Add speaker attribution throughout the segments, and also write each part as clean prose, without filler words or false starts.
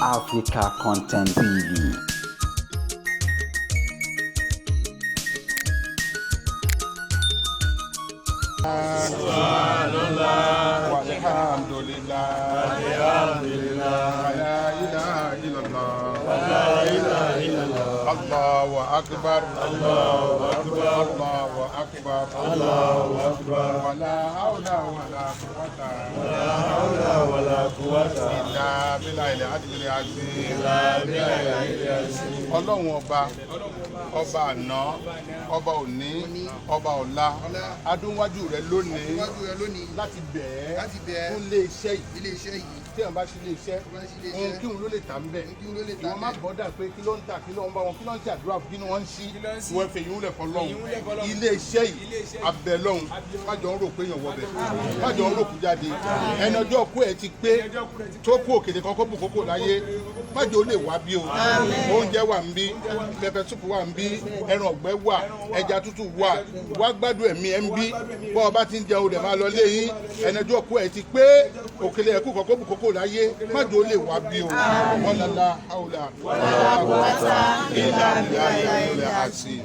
Speaker 1: Africa Content TV.
Speaker 2: Subhanallah walhamdulillah wa la ilaha illallah Allahu akbar wa la hawla wa la quwwata illa billahi al-aliyyil azim. Ọlọ́run ọba àná, ọba òní, ọba ọ̀la, adúnwájú rẹ lónìí láti bẹ̀ẹ́ fún ilé-iṣẹ́ yìí. Tí wọ́n bá ṣe ilé-iṣẹ́, ohun kí wọ́n ló lè tà ń bẹ̀. Ìwọ́n má bọ́dà pé kí ló ń tà, kí ló ń bá wọn, kí ló ń ṣàdúrà fún, kí ni wọ́n ń ṣí. Wọ́n fẹ́ yìí ń lẹ̀ fọlọ́hún. Ilé-iṣẹ́ yìí abẹ́lọ́hún, májọ ń rò pé èèyàn wọbẹ̀, májọ ń rò kú jáde. Ẹni ọjọ́ kú ẹ̀ ti pé tó kú òkèlè kan kó bù kókò láyé, májọ ó lè wá bí o. Oúnjẹ wà ń bí, pẹpẹ súpù wà ń bí, ẹran ọ̀gbẹ́ wà, ẹja tútù wà, wá gbádùn ẹ̀mí ẹ̀ ń bí. Bọ́ ọba ti ń jẹun rẹ̀ máa lọ léyìn, ẹni ọjọ́ kú ẹ̀ ti pé òkèlè ẹ̀kú kan kó bù kókò láyé, májọ ó lè wá bí o. Ọlọ́lá haúlà wàlá ìlà ilẹ̀ àṣì.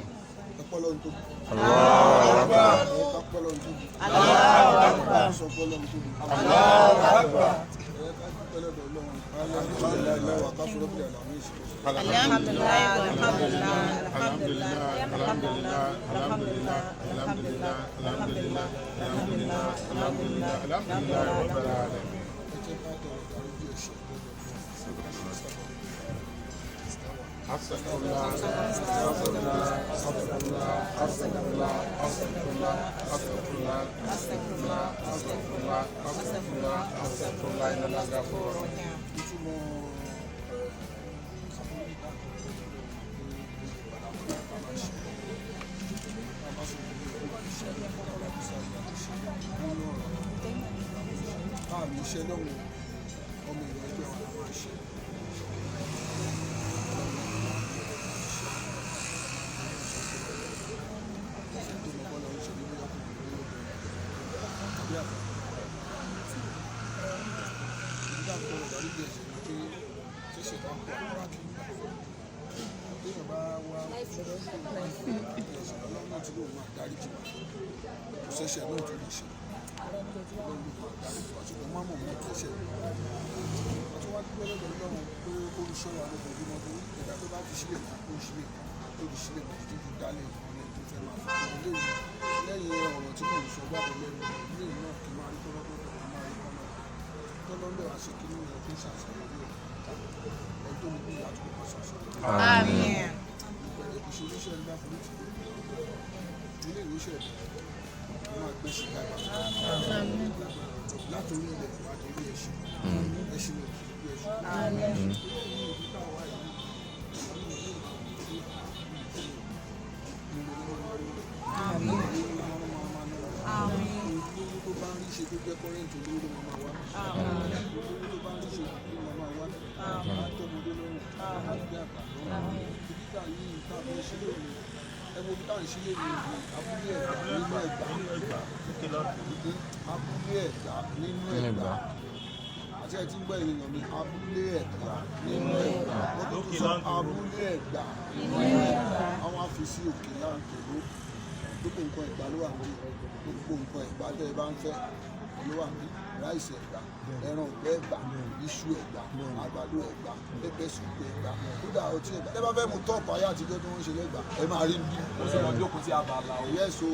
Speaker 2: Ráìsì Ẹ̀gbá, ẹran ọ̀gbẹ́ Ẹ̀gbá, iṣu Ẹ̀gbá, àgbàdo Ẹ̀gbá, pẹpẹ súpù Ẹ̀gbá, kódà ọtí Ẹ̀gbá. Ẹ bá fẹ́ mu tọ́ọ̀pù ayé àtijọ́ tí wọ́n ń ṣe lẹ́gbàá, ẹ máa rí bí. Ó sì máa jókòó sí abala o. Yẹ́sọ,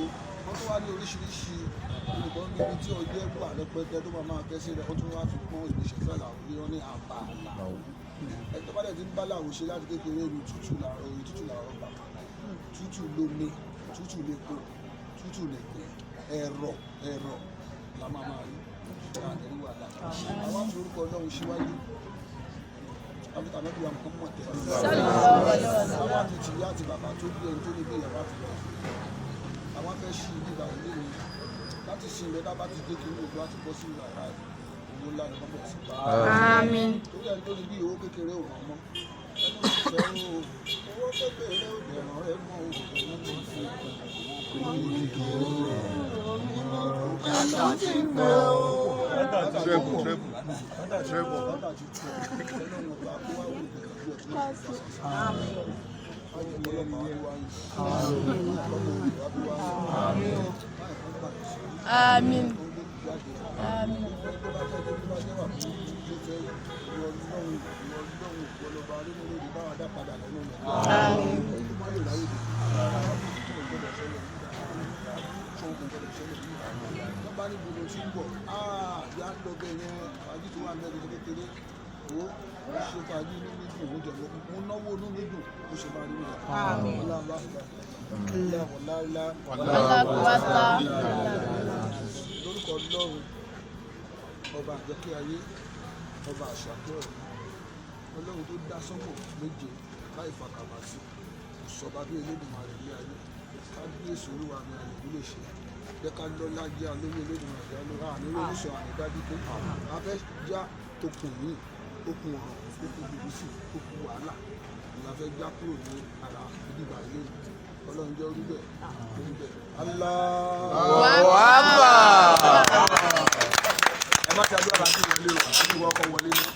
Speaker 2: wọ́n tún wá ní oríṣiríṣi olùkọ́ níbi tí ọjọ́ ẹ̀gbà rẹpẹtẹ tó máa kẹ́ sí rẹ̀, wọ́n tún wá fi pọ́n ìgbésẹ̀ fẹ́ làwọn ríran ní abala. Ẹ tó bá dẹ̀ ti ń bá làwọn ṣe láti kékeré omi tútù làárọ̀ bá. Tútù lómi, tútù lẹ́kọ̀ọ́, tútù lẹ́kọ̀ọ́, ẹ̀rọ la máa rí. Àwọn àti orúkọ Ọlọ́run síwájú àbíkà náà bí wọn kàn mọ̀ tẹ́lẹ̀. Àwọn àti tìyá àti bàbá tó bí ẹni tó ní bí ìyàwó àti bàbá. Àwọn afẹ́ ṣí ìdíbà ilé mi láti ṣe ìrẹ́dá bá ti dé kiri òkú láti bọ́ sí ìlà ara owó ńlá ni wọ́n bọ̀ sí. Àmín. Torí ẹni tó ní bí owó kékeré ò mọ̀ mọ́. Ẹni tó
Speaker 3: Amen.
Speaker 4: Lórúkọ Ọlọ́run ọba àjọkẹ́ ayé ọba àṣàkẹ́ ọ̀run Ọlọ́run tó dá sánmọ̀ méje láì fàkàbà sí ìṣọba bí Elédùmarè ní ayé kábíyèsí olúwa ní ayé ìlú lè ṣe jẹ́ ká lọ́lá jẹ́ alóyè Elédùmarè jẹ́ alóra àní oníṣọ àní dájú pé a fẹ́ já okùn yìí okùn ọ̀rọ̀ okùn bìbísì okùn wàhálà la fẹ́ já kúrò ní ara ìdìbò ayé yìí Ọlọ́run jẹ́ orí bẹ́ẹ̀ Allahu Akbar. Ẹ má ṣe àdúrà láti wọlé o àti ìwọ ọkọ̀ wọlé náà.